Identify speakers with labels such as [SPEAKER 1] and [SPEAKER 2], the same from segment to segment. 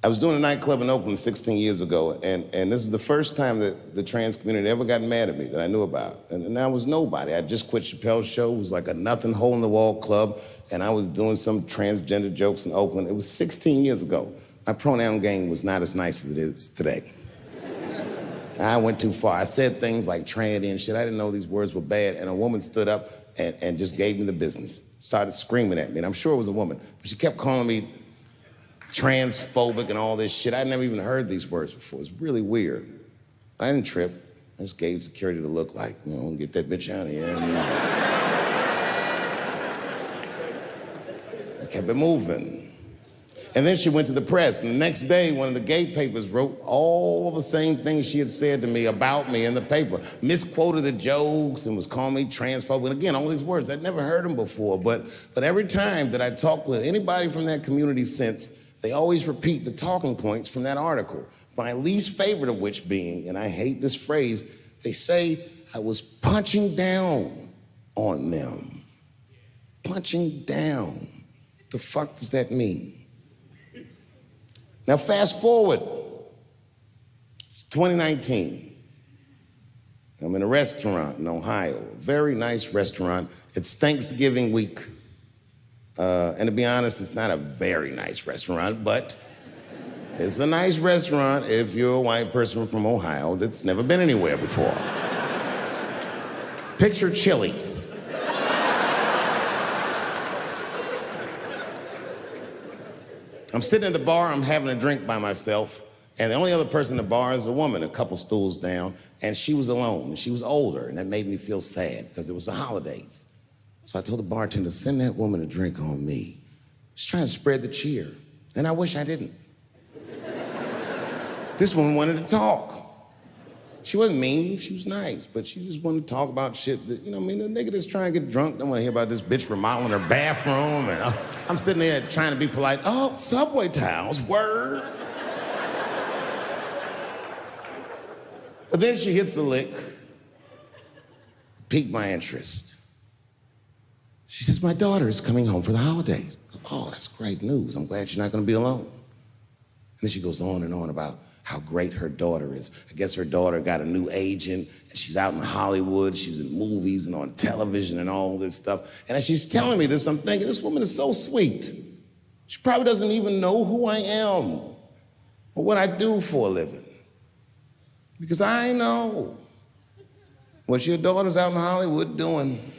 [SPEAKER 1] I was doing a nightclub in Oakland 16 years ago, and this is the first time that the trans community ever got mad at me that I knew about. And I was nobody. I just quit Chappelle's show. It was like a nothing, hole-in-the-wall club, and I was doing some transgender jokes in Oakland. It was 16 years ago. My pronoun game was not as nice as it is today. I went too far. I said things like tranny and shit. I didn't know these words were bad, and a woman stood up and just gave me the business, started screaming at me, and I'm sure it was a woman, but she kept calling me transphobic and all this shit. I'd never even heard these words before. It's really weird. I didn't trip. I just gave security the look like, you know, get that bitch out of here. And I kept it moving. And then she went to the press, and the next day, one of the gay papers wrote all the same things she had said to me about me in the paper. Misquoted the jokes and was calling me transphobic. And again, all these words, I'd never heard them before, but every time that I talked with anybody from that community since, they always repeat the talking points from that article. My least favorite of which being, and I hate this phrase, they say I was punching down on them. Punching down. What the fuck does that mean? Now fast forward, it's 2019. I'm in a restaurant in Ohio, a very nice restaurant. It's Thanksgiving week. And to be honest, it's not a very nice restaurant, but it's a nice restaurant if you're a white person from Ohio that's never been anywhere before. Picture Chili's. I'm sitting at the bar, I'm having a drink by myself, and the only other person in the bar is a woman, a couple stools down, and she was alone, and she was older, and that made me feel sad because it was the holidays. So I told the bartender, send that woman a drink on me. She's trying to spread the cheer, and I wish I didn't. This woman wanted to talk. She wasn't mean, she was nice, but she just wanted to talk about shit that, you know what I mean, the nigga that's trying to get drunk don't want to hear about this bitch remodeling her bathroom, and I'm sitting there trying to be polite. Oh, Subway towels, word. But then she hits a lick, piqued my interest. She says, my daughter is coming home for the holidays. Oh, that's great news. I'm glad you're not gonna be alone. And then she goes on and on about how great her daughter is. I guess her daughter got a new agent, and she's out in Hollywood, she's in movies and on television and all this stuff. And as she's telling me this, I'm thinking, this woman is so sweet. She probably doesn't even know who I am or what I do for a living. Because I know what your daughter's out in Hollywood doing.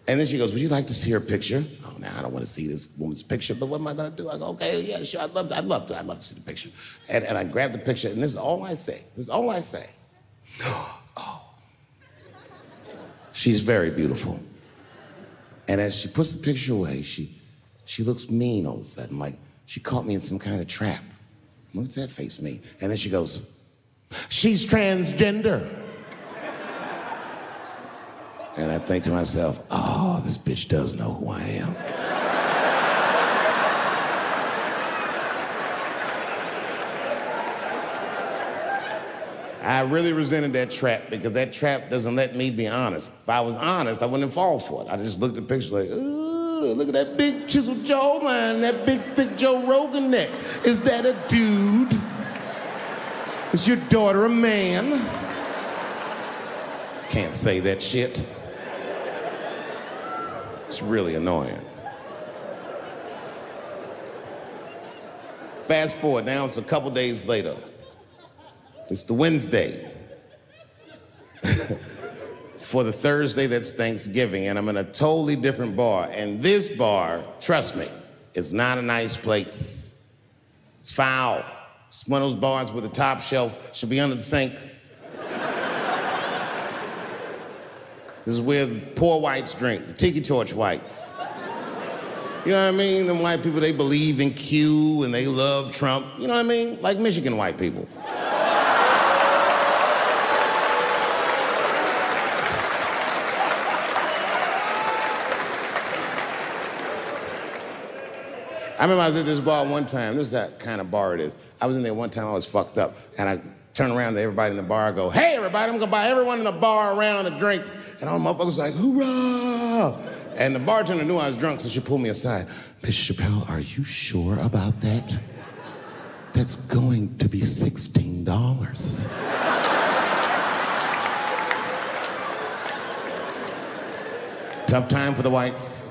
[SPEAKER 1] And then she goes, would you like to see her picture? Oh, now I don't want to see this woman's picture, but what am I gonna do? I go, okay, yeah, sure, I'd love to see the picture. And I grab the picture, and this is all I say. Oh, she's very beautiful. And as she puts the picture away, she looks mean all of a sudden, like she caught me in some kind of trap. What does that face mean? And then she goes, she's transgender. And I think to myself, oh, this bitch does know who I am. I really resented that trap because that trap doesn't let me be honest. If I was honest, I wouldn't fall for it. I just looked at the picture like, ooh, look at that big chiseled jawline, that big thick Joe Rogan neck. Is that a dude? Is your daughter a man? Can't say that shit. It's really annoying. Fast forward, now it's a couple days later. It's the Wednesday. For the Thursday, that's Thanksgiving, and I'm in a totally different bar. And this bar, trust me, is not a nice place. It's foul. It's one of those bars where the top shelf should be under the sink. This is where the poor whites drink, the tiki torch whites. You know what I mean? Them white people, they believe in Q and they love Trump. You know what I mean? Like Michigan white people. I remember I was at this bar one time. This is that kind of bar it is. I was in there one time, I was fucked up, and I turned around to everybody in the bar, I go, hey, everybody, I'm gonna buy everyone in the bar around the drinks. And all the motherfuckers like, hoorah! And the bartender knew I was drunk, so she pulled me aside. Miss Chappelle, are you sure about that? That's going to be $16. Tough time for the whites.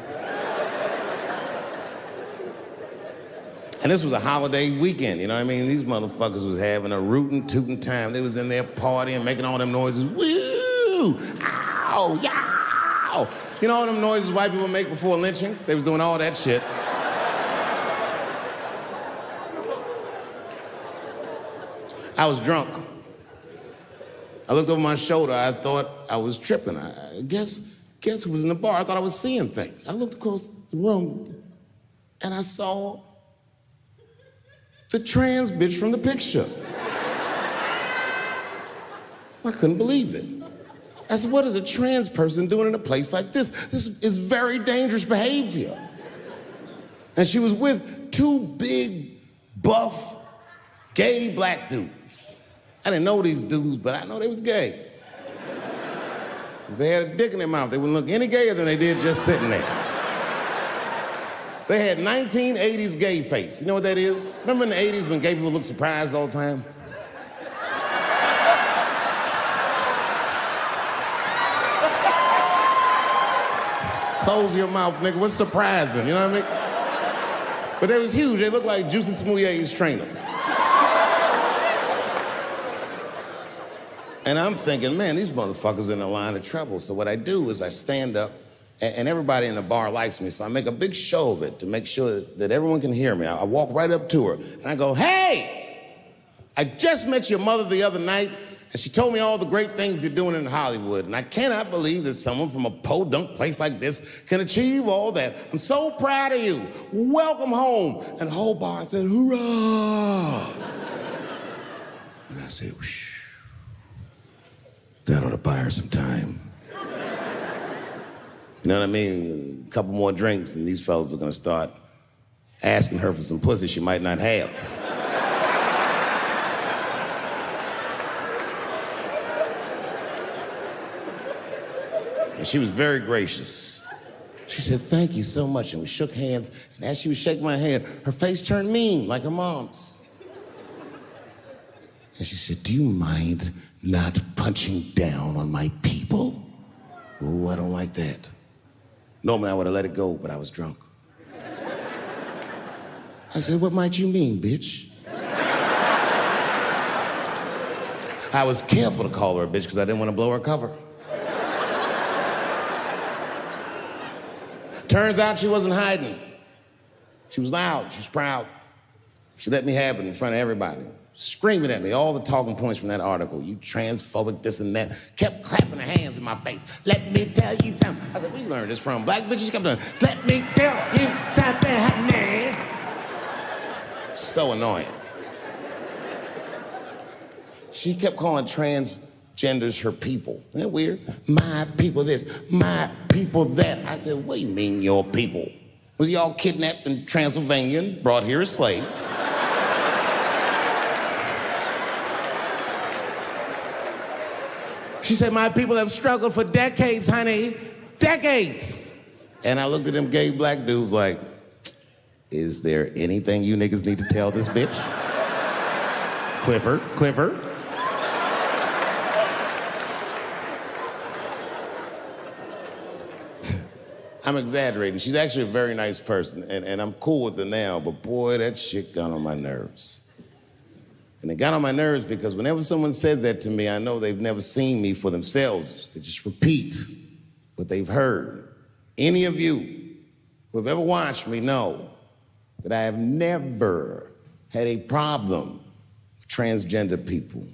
[SPEAKER 1] And this was a holiday weekend, you know what I mean? These motherfuckers was having a rootin' tootin' time. They was in there partying, making all them noises. Woo! Ow! Yow! You know all them noises white people make before lynching? They was doing all that shit. I was drunk. I looked over my shoulder. I thought I was tripping. I guess who was in the bar? I thought I was seeing things. I looked across the room and I saw the trans bitch from the picture. I couldn't believe it. I said, what is a trans person doing in a place like this? This is very dangerous behavior. And she was with two big, buff, gay black dudes. I didn't know these dudes, but I know they was gay. If they had a dick in their mouth, they wouldn't look any gayer than they did just sitting there. They had 1980s gay face. You know what that is? Remember in the 80s when gay people looked surprised all the time? Close your mouth, nigga. What's surprising? You know what I mean? But they was huge. They looked like Juicy Smouye's trainers. And I'm thinking, man, these motherfuckers in a line of trouble. So what I do is I stand up, and everybody in the bar likes me, so I make a big show of it to make sure that everyone can hear me. I walk right up to her, and I go, hey, I just met your mother the other night, and she told me all the great things you're doing in Hollywood, and I cannot believe that someone from a podunk place like this can achieve all that. I'm so proud of you. Welcome home. And the whole bar said, hoorah. And I said, whoosh. That ought to buy her some time. You know what I mean? A couple more drinks and these fellas are gonna start asking her for some pussy she might not have. And she was very gracious. She said, thank you so much. And we shook hands. And as she was shaking my hand, her face turned mean, like her mom's. And she said, do you mind not punching down on my people? Ooh, I don't like that. Normally I would have let it go, but I was drunk. I said, what might you mean, bitch? I was careful to call her a bitch because I didn't want to blow her cover. Turns out she wasn't hiding. She was loud, she was proud. She let me have it in front of everybody. Screaming at me, all the talking points from that article. You transphobic, this and that. Kept clapping her hands in my face. Let me tell you something. I said, where you learned this from? Black bitches kept doing, let me tell you something, honey. So annoying. She kept calling transgenders her people. Isn't that weird? My people this, my people that. I said, what do you mean your people? Was y'all kidnapped in Transylvania and brought here as slaves? She said, my people have struggled for decades, honey. Decades. And I looked at them gay black dudes like, is there anything you niggas need to tell this bitch? Clifford. I'm exaggerating. She's actually a very nice person, and I'm cool with her now, but boy, that shit got on my nerves. And it got on my nerves because whenever someone says that to me, I know they've never seen me for themselves. They just repeat what they've heard. Any of you who have ever watched me know that I have never had a problem with transgender people.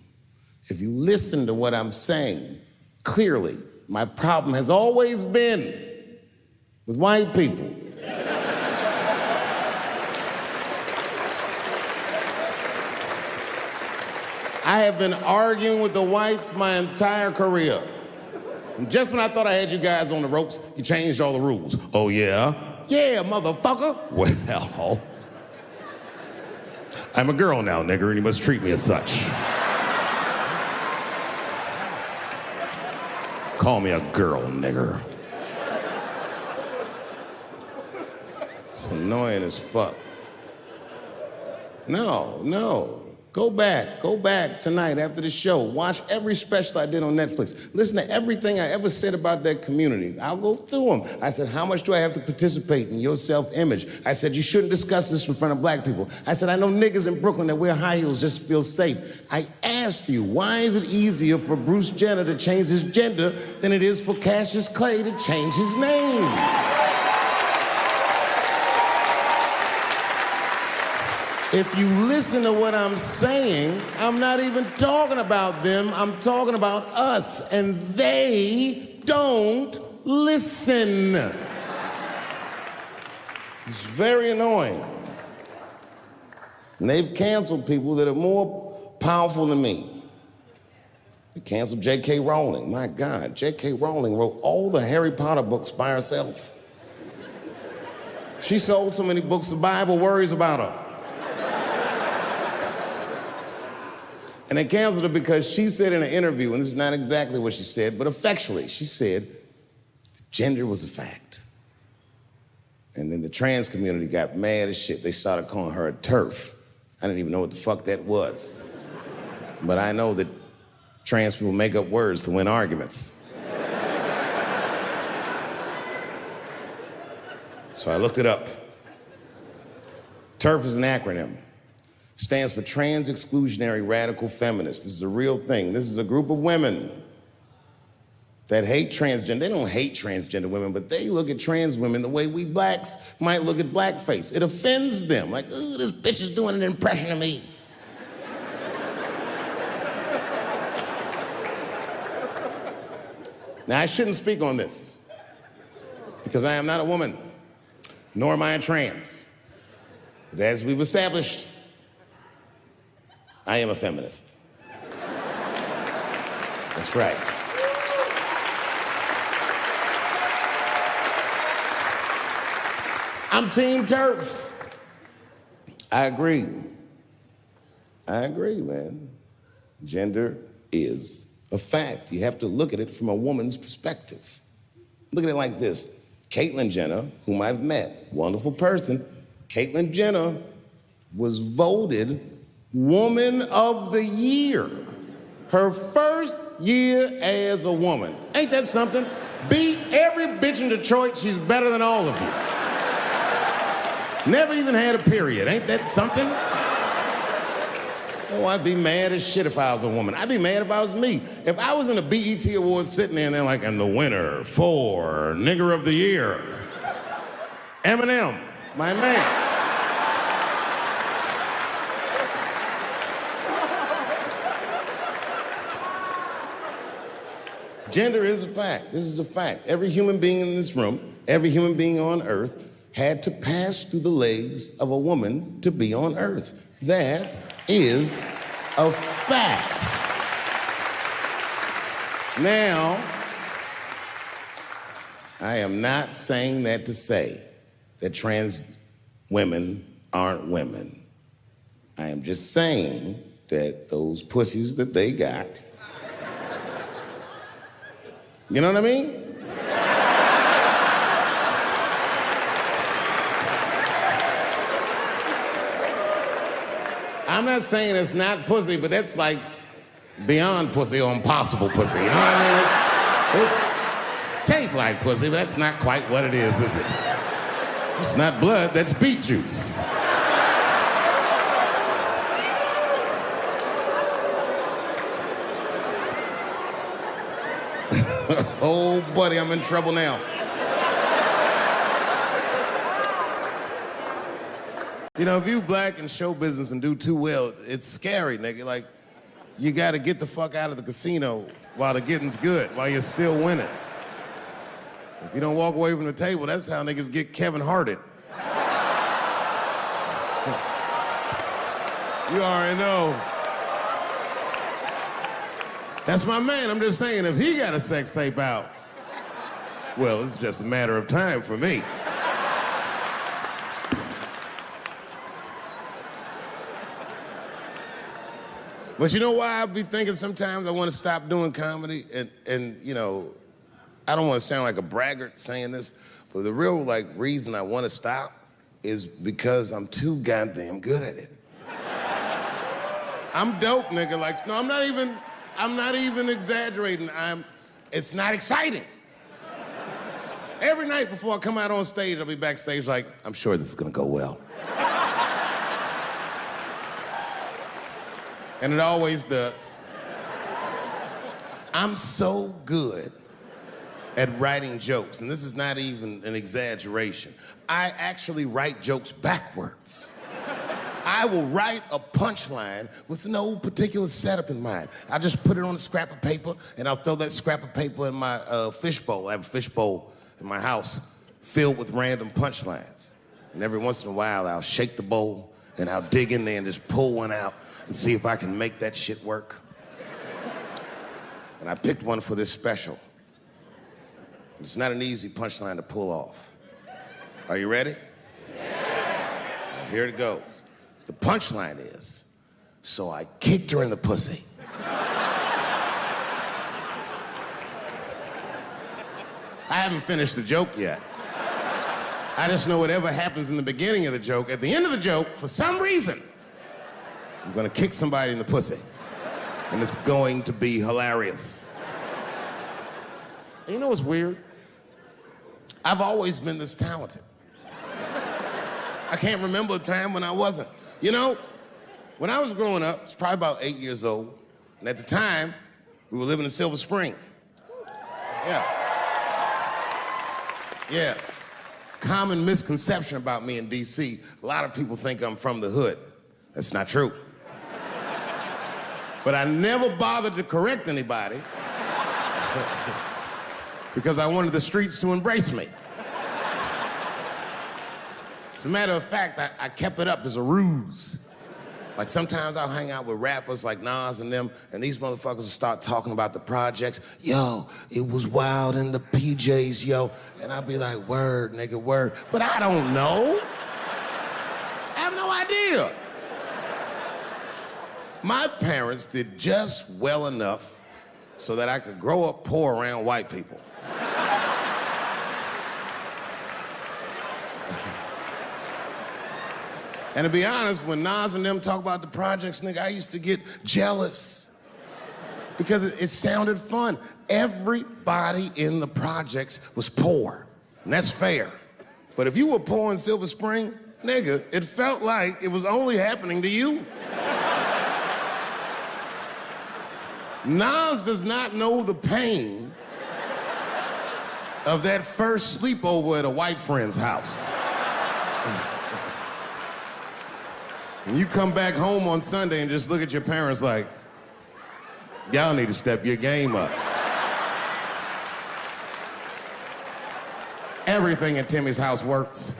[SPEAKER 1] If you listen to what I'm saying, clearly, my problem has always been with white people. I have been arguing with the whites my entire career. And just when I thought I had you guys on the ropes, you changed all the rules. Oh, yeah? Yeah, motherfucker. Well, I'm a girl now, nigger, and you must treat me as such. Call me a girl, nigger. It's annoying as fuck. No. Go back tonight after the show. Watch every special I did on Netflix. Listen to everything I ever said about that community. I'll go through them. I said, how much do I have to participate in your self-image? I said, you shouldn't discuss this in front of black people. I said, I know niggas in Brooklyn that wear high heels just to feel safe. I asked you, why is it easier for Bruce Jenner to change his gender than it is for Cassius Clay to change his name? If you listen to what I'm saying, I'm not even talking about them, I'm talking about us, and they don't listen. It's very annoying. And they've canceled people that are more powerful than me. They canceled J.K. Rowling. My God, J.K. Rowling wrote all the Harry Potter books by herself. She sold so many books, the Bible worries about her. And they canceled her because she said in an interview, and this is not exactly what she said, but effectually, she said gender was a fact. And then the trans community got mad as shit. They started calling her a TERF. I didn't even know what the fuck that was. But I know that trans people make up words to win arguments. So I looked it up. TERF is an acronym. Stands for Trans Exclusionary Radical Feminists. This is a real thing. This is a group of women that hate transgender. They don't hate transgender women, but they look at trans women the way we blacks might look at blackface. It offends them. Like, ooh, this bitch is doing an impression of me. Now, I shouldn't speak on this because I am not a woman, nor am I a trans. But as we've established, I am a feminist. That's right. I'm Team TERF. I agree, man. Gender is a fact. You have to look at it from a woman's perspective. Look at it like this. Caitlyn Jenner, whom I've met, wonderful person, Caitlyn Jenner was voted Woman of the Year. Her first year as a woman. Ain't that something? Beat every bitch in Detroit, she's better than all of you. Never even had a period. Ain't that something? Oh, I'd be mad as shit if I was a woman. I'd be mad if I was me. If I was in a BET Awards sitting there and they're like, and the winner for Nigger of the Year, Eminem, my man. Gender is a fact. This is a fact. Every human being in this room, every human being on earth had to pass through the legs of a woman to be on earth. That is a fact. Now, I am not saying that to say that trans women aren't women. I am just saying that those pussies that they got, you know what I mean? I'm not saying it's not pussy, but that's like beyond pussy or impossible pussy. You know what I mean? It tastes like pussy, but that's not quite what it is it? It's not blood, that's beet juice. Oh, buddy, I'm in trouble now. You know, if you black in show business and do too well, it's scary, nigga. Like, you gotta get the fuck out of the casino while the getting's good, while you're still winning. If you don't walk away from the table, that's how niggas get Kevin Harted. You already know. That's my man. I'm just saying, if he got a sex tape out, well, it's just a matter of time for me. But you know why I be thinking sometimes I want to stop doing comedy? And you know, I don't want to sound like a braggart saying this, but the real reason I want to stop is because I'm too goddamn good at it. I'm dope, nigga. Like, no, I'm not even exaggerating. It's not exciting. Every night before I come out on stage, I'll be backstage like, I'm sure this is gonna go well. And it always does. I'm so good at writing jokes, and this is not even an exaggeration. I actually write jokes backwards. I will write a punchline with no particular setup in mind. I just put it on a scrap of paper, and I'll throw that scrap of paper in my fishbowl. I have a fishbowl in my house filled with random punchlines. And every once in a while, I'll shake the bowl, and I'll dig in there and just pull one out and see if I can make that shit work. And I picked one for this special. It's not an easy punchline to pull off. Are you ready? Yeah. Here it goes. The punchline is, so I kicked her in the pussy. I haven't finished the joke yet. I just know whatever happens in the beginning of the joke, at the end of the joke, for some reason, I'm gonna kick somebody in the pussy. And it's going to be hilarious. And you know what's weird? I've always been this talented. I can't remember a time when I wasn't. You know, when I was growing up, I was probably about 8 years old, and at the time, we were living in Silver Spring. Yeah. Yes. Common misconception about me in DC, a lot of people think I'm from the hood. That's not true. But I never bothered to correct anybody because I wanted the streets to embrace me. As a matter of fact, I kept it up as a ruse. Like sometimes I'll hang out with rappers like Nas and them, and these motherfuckers will start talking about the projects. Yo, it was wild in the PJs, yo. And I'll be like, word, nigga, word. But I don't know. I have no idea. My parents did just well enough so that I could grow up poor around white people. And to be honest, when Nas and them talk about the projects, nigga, I used to get jealous because it sounded fun. Everybody in the projects was poor, and that's fair. But if you were poor in Silver Spring, nigga, it felt like it was only happening to you. Nas does not know the pain of that first sleepover at a white friend's house. When you come back home on Sunday and just look at your parents like, y'all need to step your game up. Everything at Timmy's house works.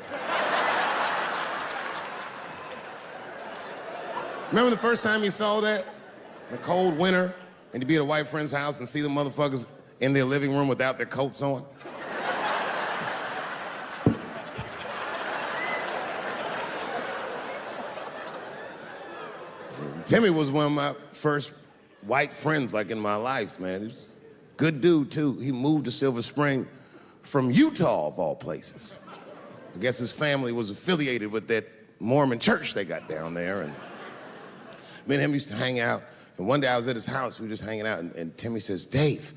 [SPEAKER 1] Remember the first time you saw that? In a cold winter, and you'd be at a white friend's house and see the motherfuckers in their living room without their coats on? Timmy was one of my first white friends, like, in my life, man. He was a good dude, too. He moved to Silver Spring from Utah, of all places. I guess his family was affiliated with that Mormon church they got down there, and me and him used to hang out. And one day I was at his house, we were just hanging out, and Timmy says, Dave,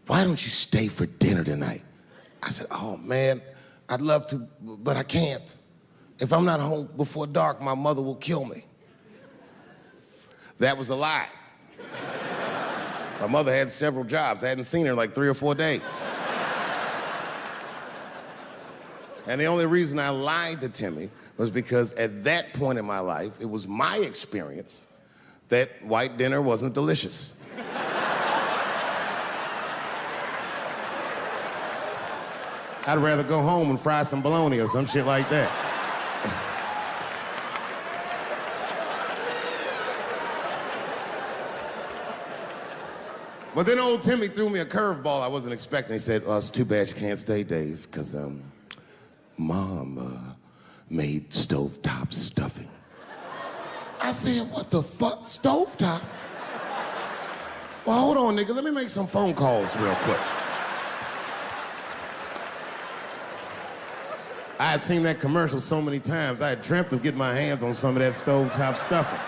[SPEAKER 1] why don't you stay for dinner tonight? I said, oh, man, I'd love to, but I can't. If I'm not home before dark, my mother will kill me. That was a lie. My mother had several jobs. I hadn't seen her in like 3 or 4 days. And the only reason I lied to Timmy was because at that point in my life, it was my experience that white dinner wasn't delicious. I'd rather go home and fry some bologna or some shit like that. But then old Timmy threw me a curveball I wasn't expecting. He said, well, it's too bad you can't stay, Dave, because Mom made stovetop stuffing. I said, what the fuck, stovetop? Well, hold on, nigga, let me make some phone calls real quick. I had seen that commercial so many times, I had dreamt of getting my hands on some of that stovetop stuffing.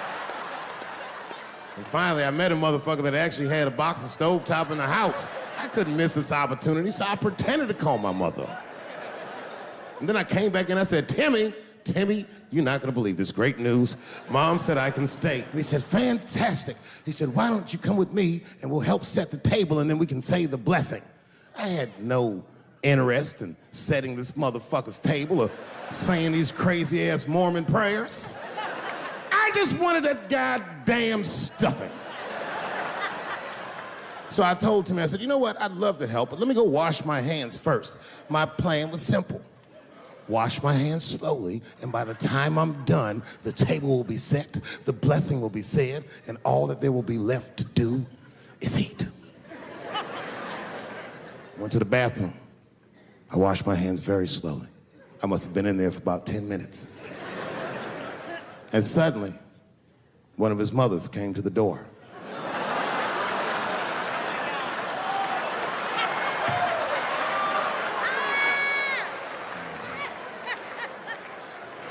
[SPEAKER 1] And finally, I met a motherfucker that actually had a box of stovetop in the house. I couldn't miss this opportunity, so I pretended to call my mother. And then I came back and I said, Timmy, you're not gonna believe this great news. Mom said I can stay. And he said, fantastic. He said, why don't you come with me and we'll help set the table and then we can say the blessing. I had no interest in setting this motherfucker's table or saying these crazy ass Mormon prayers. I just wanted that goddamn stuffing. So I told Timmy, I said, you know what, I'd love to help, but let me go wash my hands first. My plan was simple. Wash my hands slowly, and by the time I'm done, the table will be set, the blessing will be said, and all that there will be left to do is eat. Went to the bathroom. I washed my hands very slowly. I must have been in there for about 10 minutes. And suddenly, one of his mothers came to the door.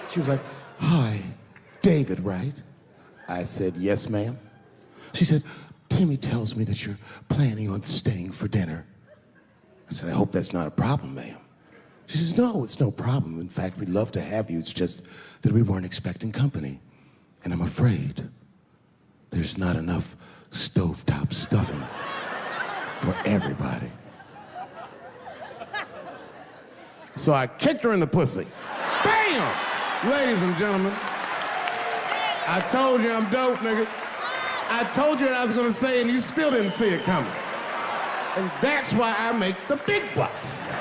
[SPEAKER 1] She was like, hi, David, right? I said, yes, ma'am. She said, Timmy tells me that you're planning on staying for dinner. I said, I hope that's not a problem, ma'am. She says, no, it's no problem. In fact, we'd love to have you. It's just that we weren't expecting company. And I'm afraid there's not enough stovetop stuffing for everybody. So I kicked her in the pussy. Bam! Ladies and gentlemen, I told you I'm dope, nigga. I told you what I was gonna say and you still didn't see it coming. And that's why I make the big bucks.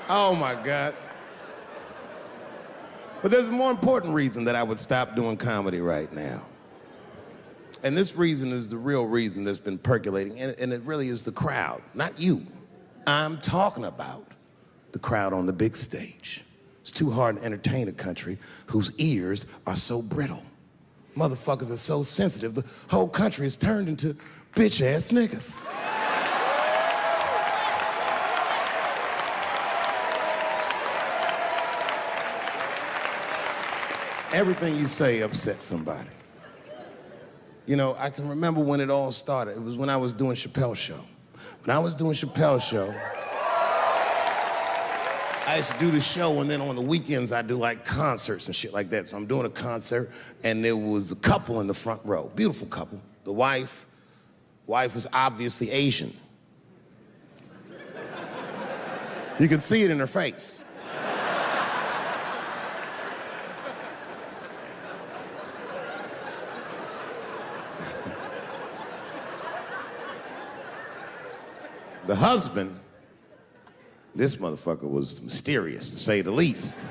[SPEAKER 1] Oh my God. But there's a more important reason that I would stop doing comedy right now. And this reason is the real reason that's been percolating, and it really is the crowd, not you. I'm talking about the crowd on the big stage. It's too hard to entertain a country whose ears are so brittle. Motherfuckers are so sensitive, the whole country is turned into bitch-ass niggas. Everything you say upsets somebody. You know, I can remember when it all started. It was when I was doing Chappelle's show. When I was doing Chappelle's show, I used to do the show, and then on the weekends, I do like concerts and shit like that. So I'm doing a concert, and there was a couple in the front row, beautiful couple. The wife was obviously Asian. You could see it in her face. The husband, this motherfucker was mysterious, to say the least.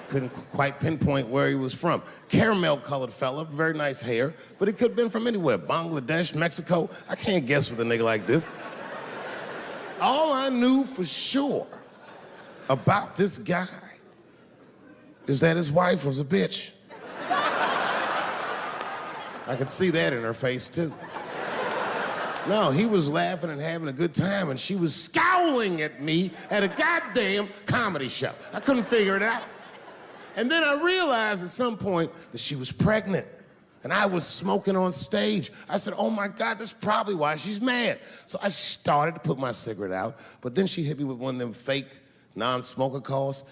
[SPEAKER 1] Couldn't quite pinpoint where he was from. Caramel-colored fella, very nice hair, but he could have been from anywhere. Bangladesh, Mexico. I can't guess with a nigga like this. All I knew for sure about this guy is that his wife was a bitch. I could see that in her face, too. No, he was laughing and having a good time, and she was scowling at me at a goddamn comedy show. I couldn't figure it out. And then I realized at some point that she was pregnant, and I was smoking on stage. I said, oh my God, that's probably why she's mad. So I started to put my cigarette out, but then she hit me with one of them fake non-smoker calls.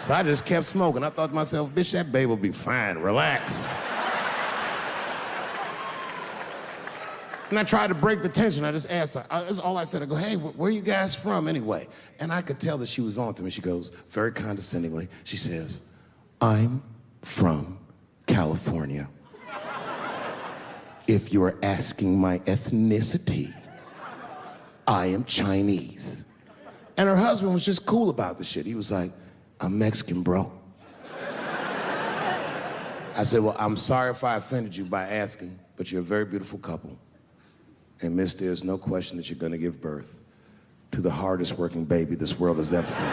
[SPEAKER 1] So I just kept smoking. I thought to myself, bitch, that babe will be fine, relax. And I tried to break the tension. I just asked her. That's all I said. I go, hey, where are you guys from anyway? And I could tell that she was on to me. She goes, very condescendingly, she says, I'm from California. If you are asking my ethnicity, I am Chinese. And her husband was just cool about the shit. He was like, I'm Mexican, bro. I said, well, I'm sorry if I offended you by asking, but you're a very beautiful couple. And miss, there's no question that you're gonna give birth to the hardest working baby this world has ever seen.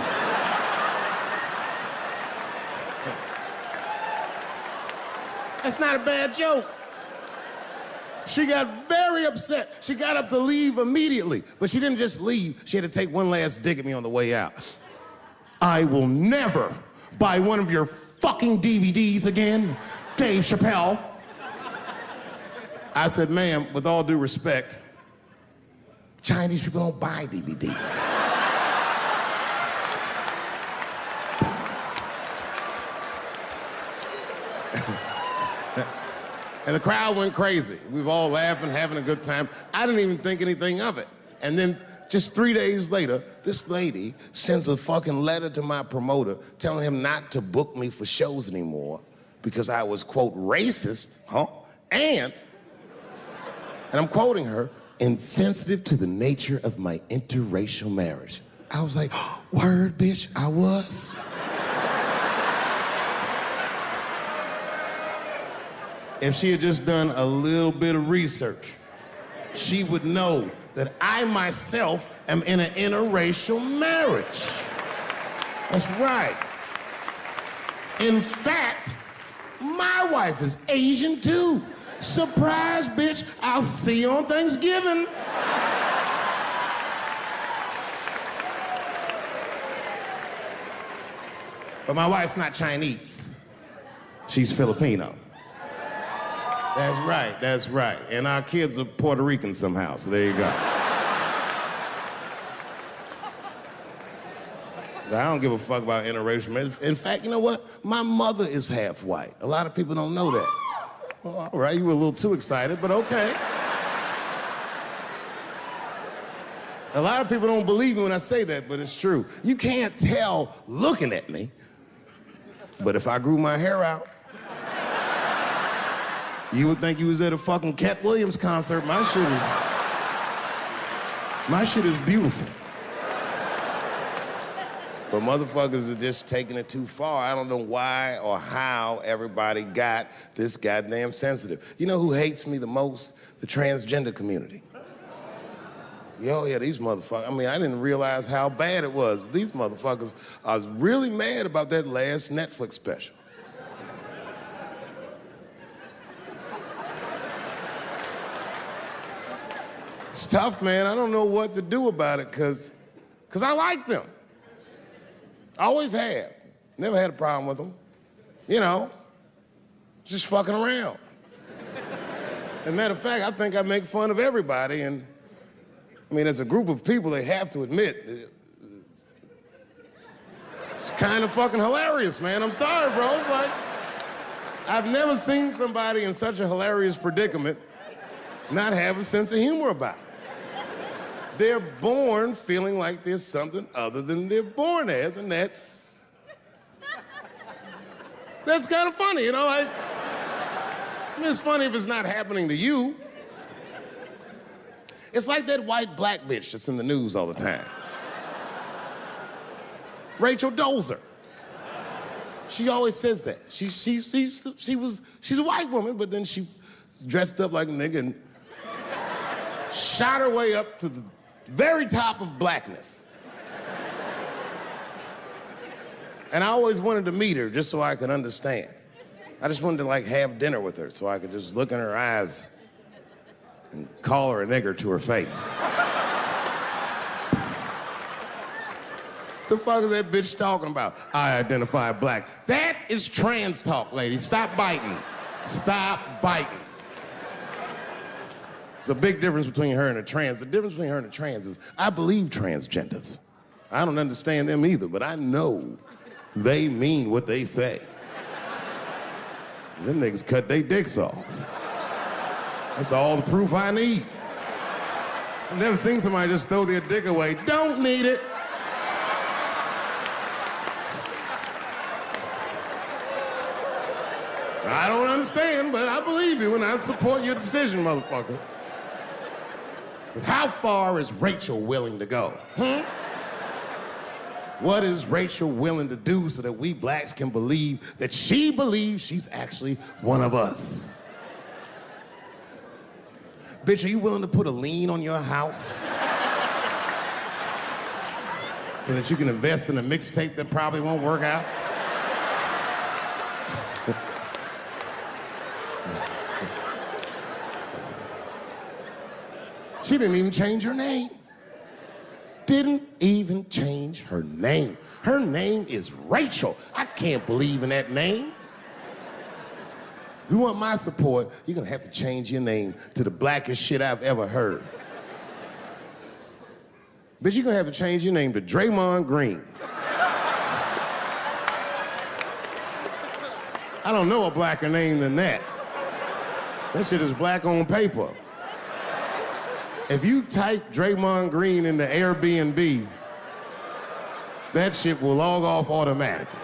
[SPEAKER 1] That's not a bad joke. She got very upset. She got up to leave immediately, but she didn't just leave. She had to take one last dig at me on the way out. I will never buy one of your fucking DVDs again, Dave Chappelle. I said, ma'am, with all due respect, Chinese people don't buy DVDs. And the crowd went crazy. We were all laughing, having a good time. I didn't even think anything of it. And then just 3 days later, this lady sends a fucking letter to my promoter telling him not to book me for shows anymore because I was, quote, racist, and I'm quoting her, insensitive to the nature of my interracial marriage. I was like, word, bitch, I was. If she had just done a little bit of research, she would know that I myself am in an interracial marriage. That's right. In fact, my wife is Asian too. Surprise, bitch, I'll see you on Thanksgiving. But my wife's not Chinese. She's Filipino. That's right. And our kids are Puerto Rican somehow, so there you go. But I don't give a fuck about interracial marriage. In fact, you know what? My mother is half white. A lot of people don't know that. Well, all right, you were a little too excited, but okay. A lot of people don't believe me when I say that, but it's true. You can't tell looking at me, but if I grew my hair out, you would think you was at a fucking Cat Williams concert. My shit is beautiful. But motherfuckers are just taking it too far. I don't know why or how everybody got this goddamn sensitive. You know who hates me the most? The transgender community. Yo, yeah, these motherfuckers. I mean, I didn't realize how bad it was. These motherfuckers are really mad about that last Netflix special. It's tough, man. I don't know what to do about it, cause I like them. I always have. Never had a problem with them. You know, just fucking around. As a matter of fact, I think I make fun of everybody, and I mean, as a group of people, they have to admit, it's kind of fucking hilarious, man. I'm sorry, bro. It's like, I've never seen somebody in such a hilarious predicament not have a sense of humor about it. They're born feeling like there's something other than they're born as, and that's kind of funny, you know? I mean, it's funny if it's not happening to you. It's like that white black bitch that's in the news all the time. Rachel Dolezal. She always says that. She's a white woman, but then she dressed up like a nigga and shot her way up to the very top of blackness. And I always wanted to meet her just so I could understand. I just wanted to like have dinner with her so I could just look in her eyes and call her a nigger to her face. The fuck is that bitch talking about? I identify black. That is trans talk, ladies. Stop biting. Stop biting. There's a big difference between her and a trans. The difference between her and a trans is I believe transgenders. I don't understand them either, but I know they mean what they say. Them niggas cut their dicks off. That's all the proof I need. I've never seen somebody just throw their dick away. Don't need it. I don't understand, but I believe you and I support your decision, motherfucker. But how far is Rachel willing to go? What is Rachel willing to do so that we blacks can believe that she believes she's actually one of us? Bitch, are you willing to put a lien on your house? So that you can invest in a mixtape that probably won't work out? She didn't even change her name. Didn't even change her name. Her name is Rachel. I can't believe in that name. If you want my support, you're gonna have to change your name to the blackest shit I've ever heard. But you're gonna have to change your name to Draymond Green. I don't know a blacker name than that. That shit is black on paper. If you type Draymond Green into Airbnb, that shit will log off automatically.